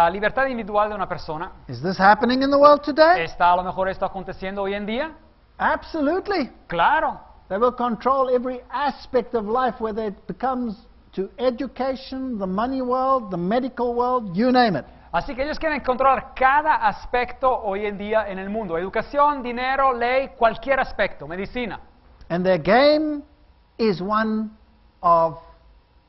libertad individual de una persona. Is this happening in the world today? ¿Está a lo mejor esto aconteciendo hoy en día? Absolutely. Claro. They will control every aspect of life, whether it becomes to education, the money world, the medical world, you name it. Así que ellos quieren controlar cada aspecto hoy en día en el mundo. Educación, dinero, ley, cualquier aspecto, medicina. And their game is one of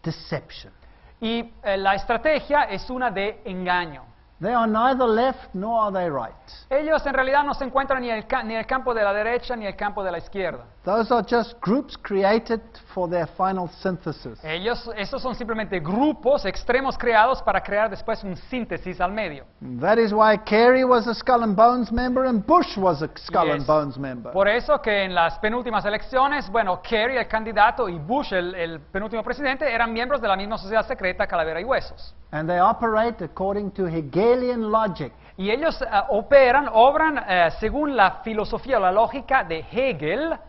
deception. Y la estrategia es una de engaño. They are neither left nor are they right. Ellos en realidad no se encuentran ni en el campo de la derecha ni en el campo de la izquierda. Those are just groups created for their final synthesis. Estos son simplemente grupos extremos creados para crear después un síntesis al medio. That is why Kerry was a Skull and Bones member and Bush was a Skull Y and es Bones member. por eso que en las penúltimas elecciones, bueno, Kerry, el candidato, y Bush, el penúltimo presidente, eran miembros de la misma sociedad secreta Calavera y Huesos. And they operate according to Hegelian logic. Y ellos obran según la filosofía o la lógica de Hegel,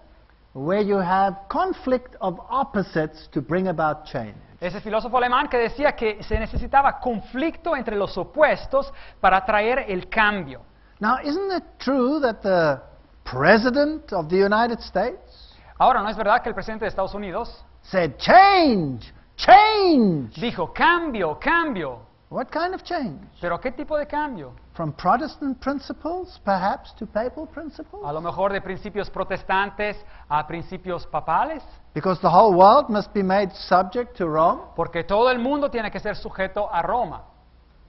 Where you have conflict of opposites to bring about change. ese filósofo alemán que decía que se necesitaba conflicto entre los opuestos para traer el cambio. Now, isn't it true that the President of the United States Ahora, ¿no es verdad que el presidente de Estados Unidos said, change, change? dijo, cambio, cambio? What kind of change? ¿Pero qué tipo de cambio? From Protestant principles, perhaps, to papal principles? A lo mejor de principios protestantes a principios papales, Because the whole world must be made subject to Rome? porque todo el mundo tiene que ser sujeto a Roma.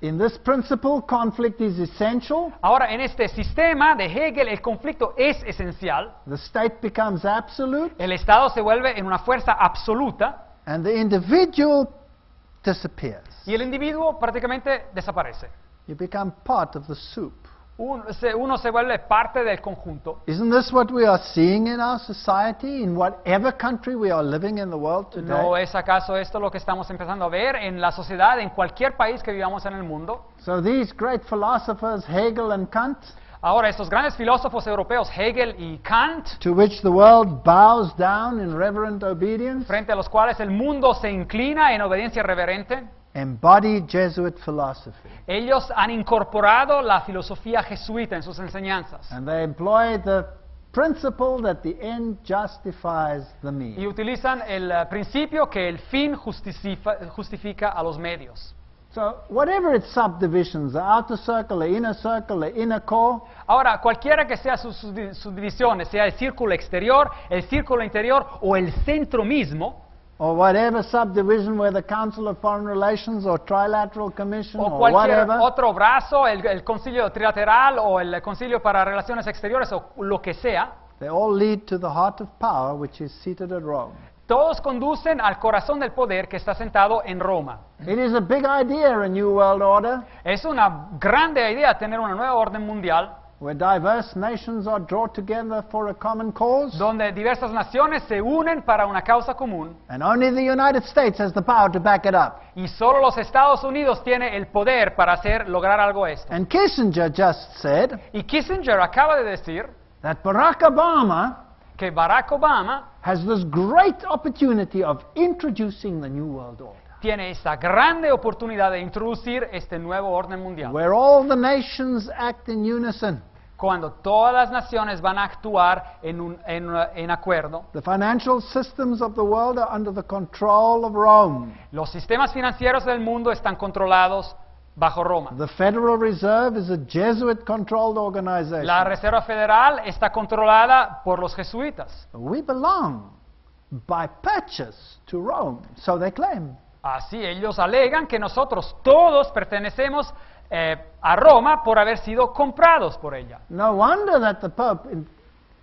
In this principle, conflict is essential. Ahora, en este sistema de Hegel, el conflicto es esencial. The state becomes absolute, El Estado se vuelve en una fuerza absoluta and the individual disappears. y el individuo prácticamente desaparece. You become part of the soup. Uno se vuelve parte del conjunto. Isn't this what we are seeing in our society, in whatever country we are living in the world today? ¿No es acaso esto lo que estamos empezando a ver en la sociedad, en cualquier país que vivamos en el mundo? So these great philosophers, Hegel and Kant, Ahora, estos grandes filósofos europeos, Hegel y Kant, to which the world bows down in reverent obedience, frente a los cuales el mundo se inclina en obediencia reverente, embody Jesuit philosophy. ellos han incorporado la filosofía jesuita en sus enseñanzas And they employ the principle that the end justifies the y means. utilizan el principio que el fin justifica a los medios. So whatever its subdivisions, the outer circle, the inner core, Ahora, cualquiera que sea sus subdivisiones, sea el círculo exterior, el círculo interior o el centro mismo, or whatever subdivision where the Council of Foreign Relations or Trilateral Commission o or cualquier whatever, otro brazo, el concilio trilateral o el concilio para relaciones exteriores o lo que sea, they all lead to the heart of power which is seated at Rome. todos conducen al corazón del poder que está sentado en Roma. It is a big idea, a new world order, Es una grande idea tener una nueva orden mundial where diverse nations are drawn together for a common cause, donde diversas naciones se unen para una causa común and only the United States has the power to back it up. y solo los Estados Unidos tienen el poder para lograr algo esto. And Kissinger just said Y Kissinger acaba de decir that Barack Obama que Barack Obama has this great opportunity of introducing the New World Order, tiene esa grande oportunidad de introducir este nuevo orden mundial, where all the nations act in unison. cuando todas las naciones van a actuar en acuerdo. The financial systems of the world are under the control of Rome. Los sistemas financieros del mundo están controlados bajo Roma. The Federal Reserve is a Jesuit-controlled organization. La Reserva Federal está controlada por los jesuitas. We belong by purchase to Rome, so they claim. Así ellos alegan que nosotros todos pertenecemos a Roma por haber sido comprados por ella. No wonder that the Pope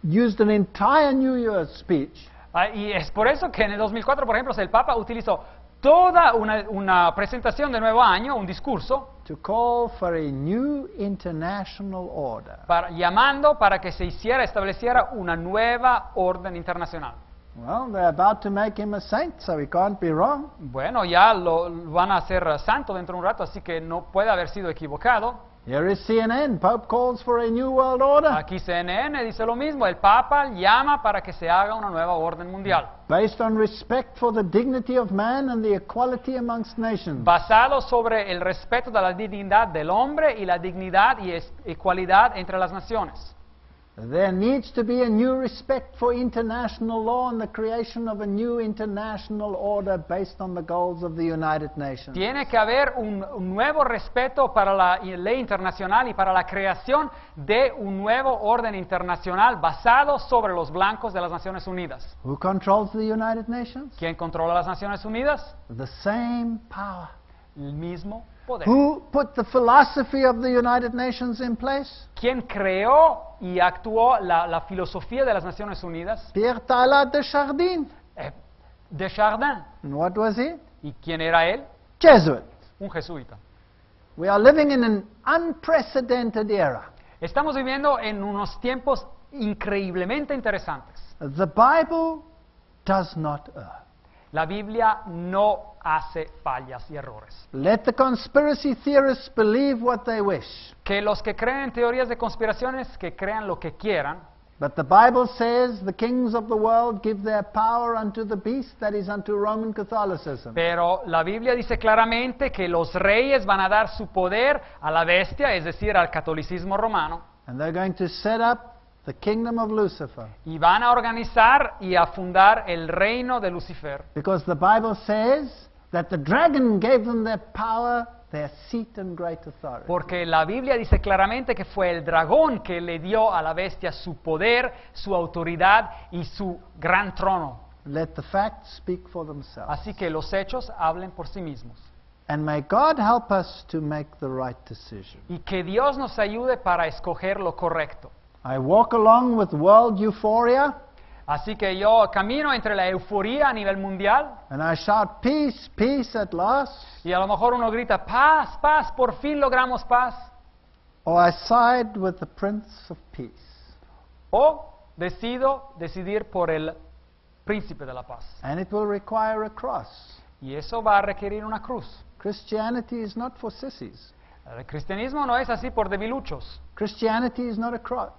used an entire New Year's speech Y es por eso que en el 2004, por ejemplo, el Papa utilizó toda una presentación de Nuevo Año, un discurso, to call for a new international order. llamando para que se estableciera una nueva orden internacional. Well, they're about to make him a saint, so he can't be wrong. Bueno, ya lo van a hacer santo dentro de un rato, así que no puede haber sido equivocado. Here is CNN. Pope calls for a new world order Aquí CNN dice lo mismo, el Papa llama para que se haga una nueva orden mundial, based on respect for the dignity of man and the equality amongst nations. basado sobre el respeto de la dignidad del hombre y la dignidad y equalidad entre las naciones. There needs to be a new respect for international law and the creation of a new international order based on the goals of the United Nations. Tiene que haber un nuevo respeto para la ley internacional y para la creación de un nuevo orden internacional basado sobre los blancos de las Naciones Unidas. Who controls the United Nations? ¿Quién controla las Naciones Unidas? The same power. El mismo poder. Who put the philosophy of the United Nations in place? ¿Quién creó y actuó la filosofía de las Naciones Unidas? Pierre Teilhard de Chardin. Desjardins. And what was he? ¿Y quién era él? Jesuit. Un jesuita. We are living in an unprecedented era. Estamos viviendo en unos tiempos increíblemente interesantes. The Bible does not err. La Biblia no hace fallas y errores. Let the conspiracy theorists believe what they wish. Que los que creen en teorías de conspiraciones, que crean lo que quieran, But the Bible says the kings of the world give their power unto the beast, that is unto Roman Catholicism. pero la Biblia dice claramente que los reyes van a dar su poder a la bestia, es decir, al catolicismo romano, And they're going to set up the kingdom of Lucifer. Y van a organizar y a fundar el reino de Lucifer. Because the Bible says that the dragon gave them their power, their seat and great authority. Porque la Biblia dice claramente que fue el dragón que le dio a la bestia su poder, su autoridad y su gran trono. Let the facts speak for themselves. Así que los hechos hablen por sí mismos. And may God help us to make the right decision. Y que Dios nos ayude para escoger lo correcto. I walk along with world euphoria Así que yo camino entre la euforía a nivel mundial and I shout, peace, peace at last. y a lo mejor uno grita, paz, paz, por fin logramos paz. Or I side with the Prince of Peace. O decidir por el príncipe de la paz. And it will require a cross. Y eso va a requerir una cruz. Christianity is not for sissies. El cristianismo no es así por debiluchos. Christianity is not a crutch.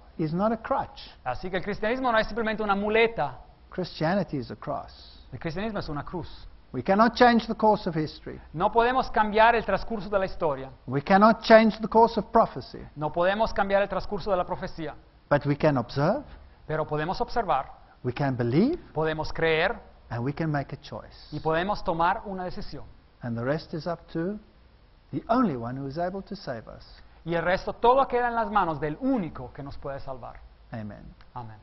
Así que el cristianismo no es simplemente una muleta. Christianity is a cross. El cristianismo es una cruz. We cannot change the course of history. No podemos cambiar el transcurso de la historia. We cannot change the course of prophecy. No podemos cambiar el transcurso de la profecía. But we can observe, Pero podemos observar, we can believe, podemos creer and we can make a choice. y podemos tomar una decisión. And the rest is up to the only one who is able to save us. Y el resto todo queda en las manos del único que nos puede salvar. Amen. Amén.